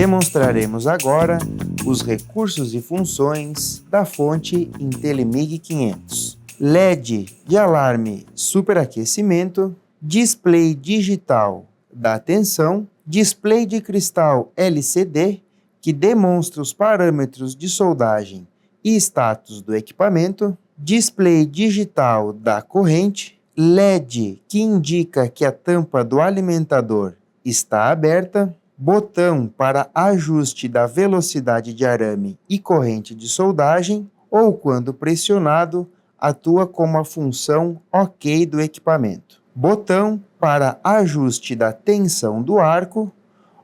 Demonstraremos agora os recursos e funções da fonte IntelliMIG 500. LED de alarme superaquecimento, display digital da tensão, display de cristal LCD, que demonstra os parâmetros de soldagem e status do equipamento, display digital da corrente, LED que indica que a tampa do alimentador está aberta, botão para ajuste da velocidade de arame e corrente de soldagem, ou quando pressionado, atua como a função OK do equipamento. Botão para ajuste da tensão do arco,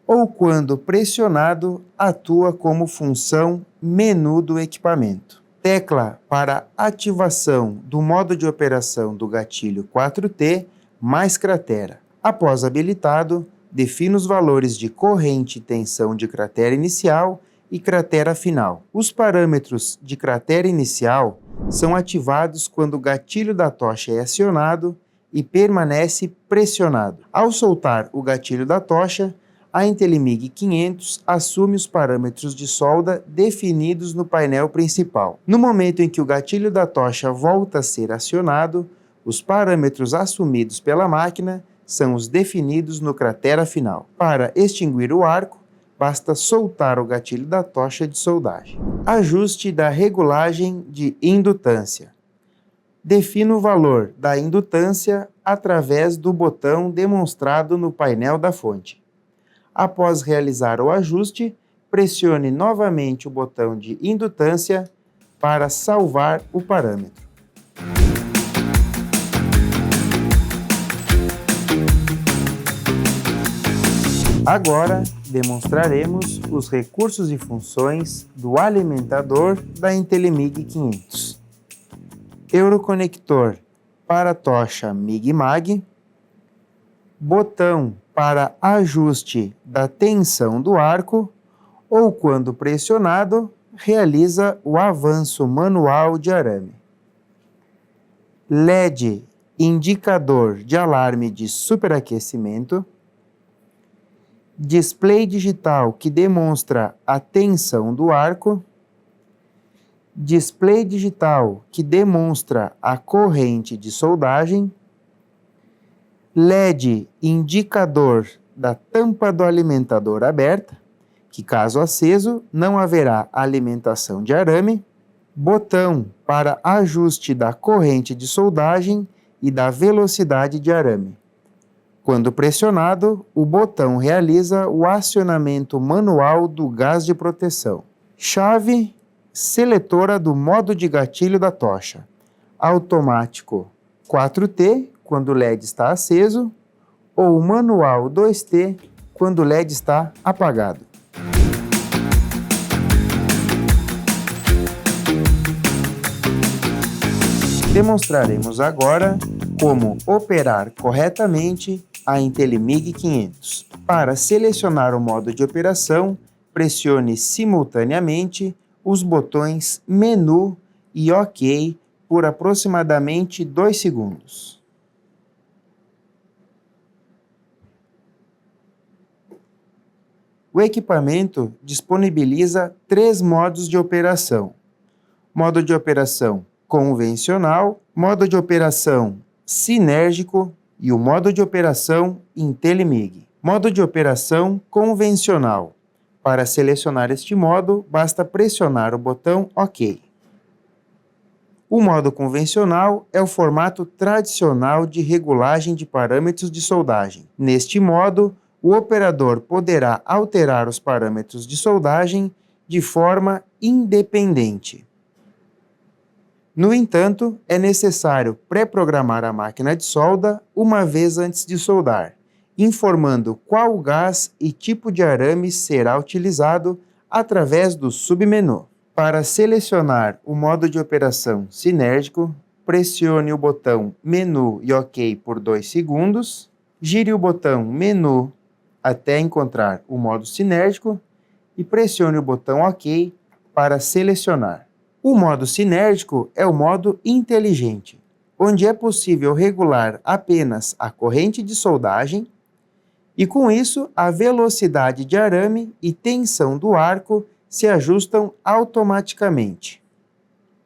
ou quando pressionado, atua como função menu do equipamento. Tecla para ativação do modo de operação do gatilho 4T mais cratera. Após habilitado, defina os valores de corrente e tensão de cratera inicial e cratera final. Os parâmetros de cratera inicial são ativados quando o gatilho da tocha é acionado e permanece pressionado. Ao soltar o gatilho da tocha, a IntelliMIG 500 assume os parâmetros de solda definidos no painel principal. No momento em que o gatilho da tocha volta a ser acionado, os parâmetros assumidos pela máquina são os definidos no cratera final. Para extinguir o arco, basta soltar o gatilho da tocha de soldagem. Ajuste da regulagem de indutância. Defina o valor da indutância através do botão demonstrado no painel da fonte. Após realizar o ajuste, pressione novamente o botão de indutância para salvar o parâmetro. Agora, demonstraremos os recursos e funções do alimentador da IntelliMIG 500. Euroconector para tocha MIG-MAG, botão para ajuste da tensão do arco, ou quando pressionado, realiza o avanço manual de arame. LED indicador de alarme de superaquecimento, display digital que demonstra a tensão do arco, display digital que demonstra a corrente de soldagem, LED indicador da tampa do alimentador aberta, que caso aceso não haverá alimentação de arame, botão para ajuste da corrente de soldagem e da velocidade de arame. Quando pressionado, o botão realiza o acionamento manual do gás de proteção. Chave seletora do modo de gatilho da tocha. Automático 4T, quando o LED está aceso, ou manual 2T, quando o LED está apagado. Demonstraremos agora como operar corretamente a IntelliMIG 500. Para selecionar o modo de operação, pressione simultaneamente os botões Menu e OK por aproximadamente 2 segundos. O equipamento disponibiliza 3 modos de operação: modo de operação convencional, modo de operação sinérgico e o modo de operação IntelliMIG. Modo de operação convencional. Para selecionar este modo, basta pressionar o botão OK. O modo convencional é o formato tradicional de regulagem de parâmetros de soldagem. Neste modo, o operador poderá alterar os parâmetros de soldagem de forma independente. No entanto, é necessário pré-programar a máquina de solda uma vez antes de soldar, informando qual gás e tipo de arame será utilizado através do submenu. Para selecionar o modo de operação sinérgico, pressione o botão Menu e OK por 2 segundos, gire o botão Menu até encontrar o modo sinérgico e pressione o botão OK para selecionar. O modo sinérgico é o modo inteligente, onde é possível regular apenas a corrente de soldagem E com isso, a velocidade de arame e tensão do arco se ajustam automaticamente.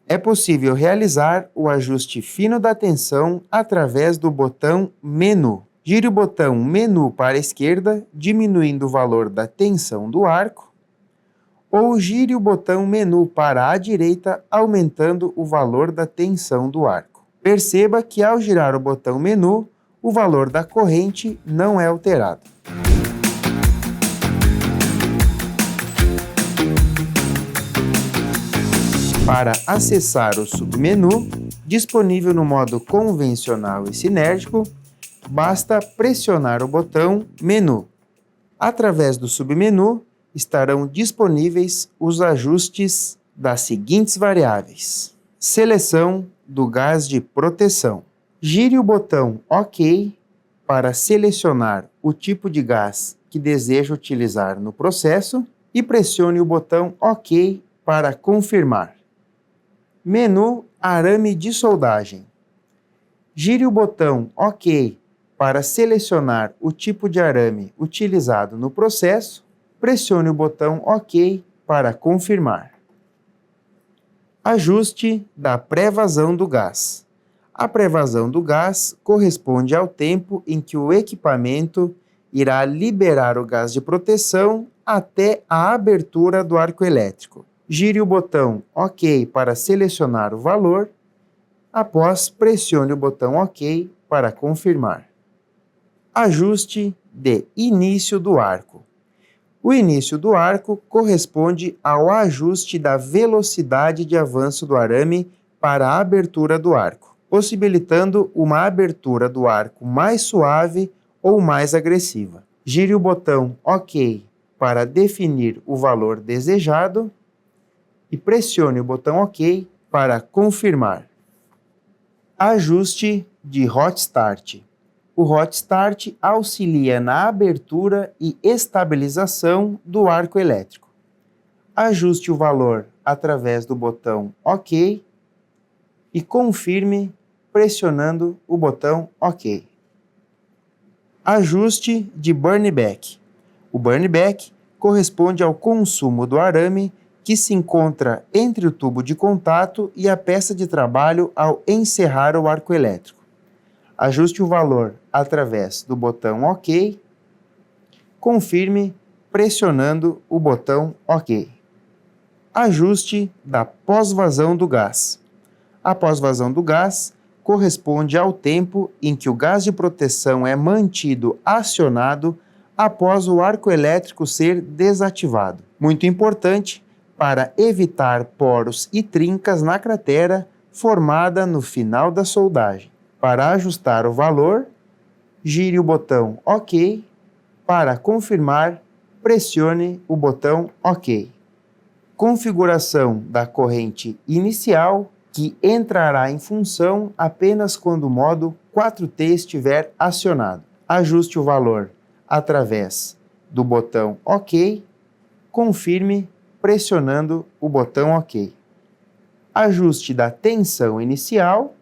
É possível realizar o ajuste fino da tensão através do botão Menu. Gire o botão Menu para a esquerda, diminuindo o valor da tensão do arco, ou gire o botão Menu para a direita, aumentando o valor da tensão do arco. Perceba que ao girar o botão Menu, o valor da corrente não é alterado. Para acessar o submenu, disponível no modo convencional e sinérgico, basta pressionar o botão Menu. Através do submenu, estarão disponíveis os ajustes das seguintes variáveis. Seleção do gás de proteção. Gire o botão OK para selecionar o tipo de gás que deseja utilizar no processo e pressione o botão OK para confirmar. Menu Arame de soldagem. Gire o botão OK para selecionar o tipo de arame utilizado no processo. Pressione o botão OK para confirmar. Ajuste da pré-vazão do gás. A pré-vazão do gás corresponde ao tempo em que o equipamento irá liberar o gás de proteção até a abertura do arco elétrico. Gire o botão OK para selecionar o valor. Após, pressione o botão OK para confirmar. Ajuste de início do arco. O início do arco corresponde ao ajuste da velocidade de avanço do arame para a abertura do arco, possibilitando uma abertura do arco mais suave ou mais agressiva. Gire o botão OK para definir o valor desejado e pressione o botão OK para confirmar. Ajuste de Hot Start. O Hot Start auxilia na abertura e estabilização do arco elétrico. Ajuste o valor através do botão OK e confirme pressionando o botão OK. Ajuste de Burn Back. O Burn Back corresponde ao consumo do arame que se encontra entre o tubo de contato e a peça de trabalho ao encerrar o arco elétrico. Ajuste o valor através do botão OK. Confirme pressionando o botão OK. Ajuste da pós-vazão do gás. A pós-vazão do gás corresponde ao tempo em que o gás de proteção é mantido acionado após o arco elétrico ser desativado. Muito importante para evitar poros e trincas na cratera formada no final da soldagem. Para ajustar o valor, gire o botão OK. Para confirmar, pressione o botão OK. Configuração da corrente inicial, que entrará em função apenas quando o modo 4T estiver acionado. Ajuste o valor através do botão OK. Confirme pressionando o botão OK. Ajuste da tensão inicial.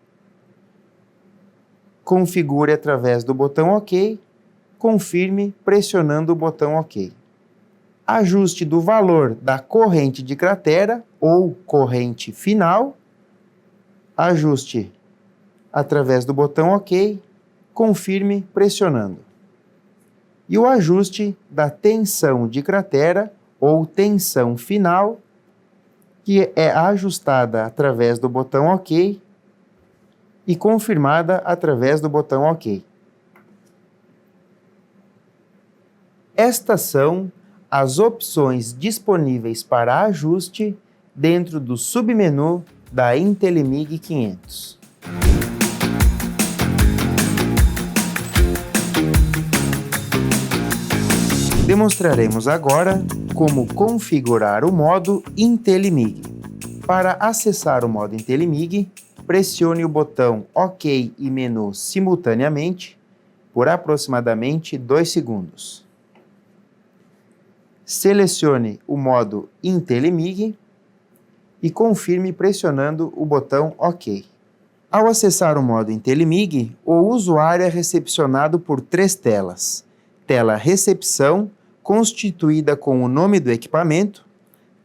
Configure através do botão OK. Confirme pressionando o botão OK. Ajuste do valor da corrente de cratera ou corrente final. Ajuste através do botão OK. Confirme pressionando. E o ajuste da tensão de cratera ou tensão final, que é ajustada através do botão OK e confirmada através do botão OK. Estas são as opções disponíveis para ajuste dentro do submenu da Intelimig 500. Demonstraremos agora como configurar o modo Intelimig. Para acessar o modo Intelimig, pressione o botão OK e menu simultaneamente por aproximadamente 2 segundos. Selecione o modo Intelimig e confirme pressionando o botão OK. Ao acessar o modo Intelimig, o usuário é recepcionado por 3 telas. tela recepção, constituída com o nome do equipamento,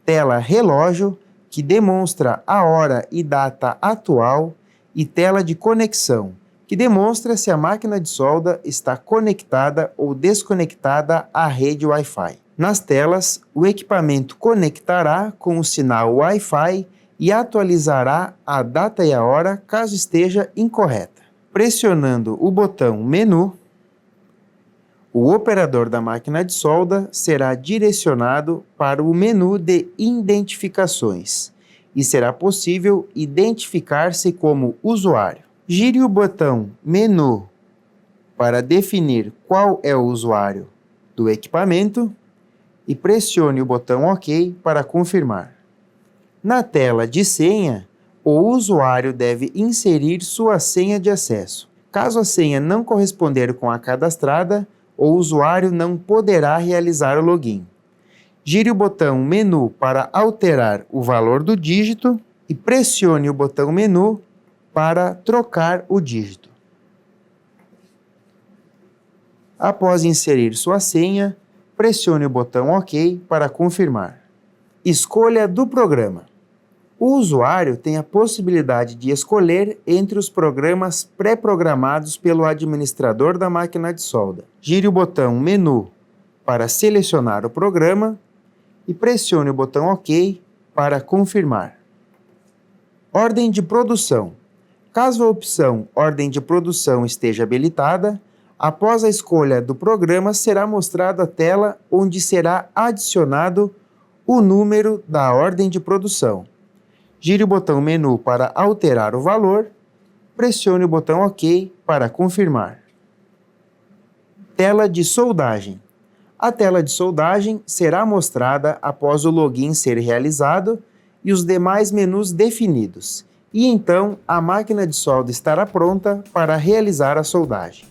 tela relógio, que demonstra a hora e data atual, e tela de conexão, que demonstra se a máquina de solda está conectada ou desconectada à rede Wi-Fi. Nas telas, o equipamento conectará com o sinal Wi-Fi e atualizará a data e a hora caso esteja incorreta. Pressionando o botão Menu, o operador da máquina de solda será direcionado para o menu de identificações e será possível identificar-se como usuário. Gire o botão Menu para definir qual é o usuário do equipamento e pressione o botão OK para confirmar. Na tela de senha, o usuário deve inserir sua senha de acesso. Caso a senha não corresponder com a cadastrada, o usuário não poderá realizar o login. Gire o botão Menu para alterar o valor do dígito e pressione o botão Menu para trocar o dígito. Após inserir sua senha, pressione o botão OK para confirmar. Escolha do programa. O usuário tem a possibilidade de escolher entre os programas pré-programados pelo administrador da máquina de solda. Gire o botão Menu para selecionar o programa e pressione o botão OK para confirmar. Ordem de produção. Caso a opção Ordem de produção esteja habilitada, após a escolha do programa será mostrada a tela onde será adicionado o número da ordem de produção. Gire o botão Menu para alterar o valor, pressione o botão OK para confirmar. Tela de soldagem. A tela de soldagem será mostrada após o login ser realizado e os demais menus definidos, e então a máquina de solda estará pronta para realizar a soldagem.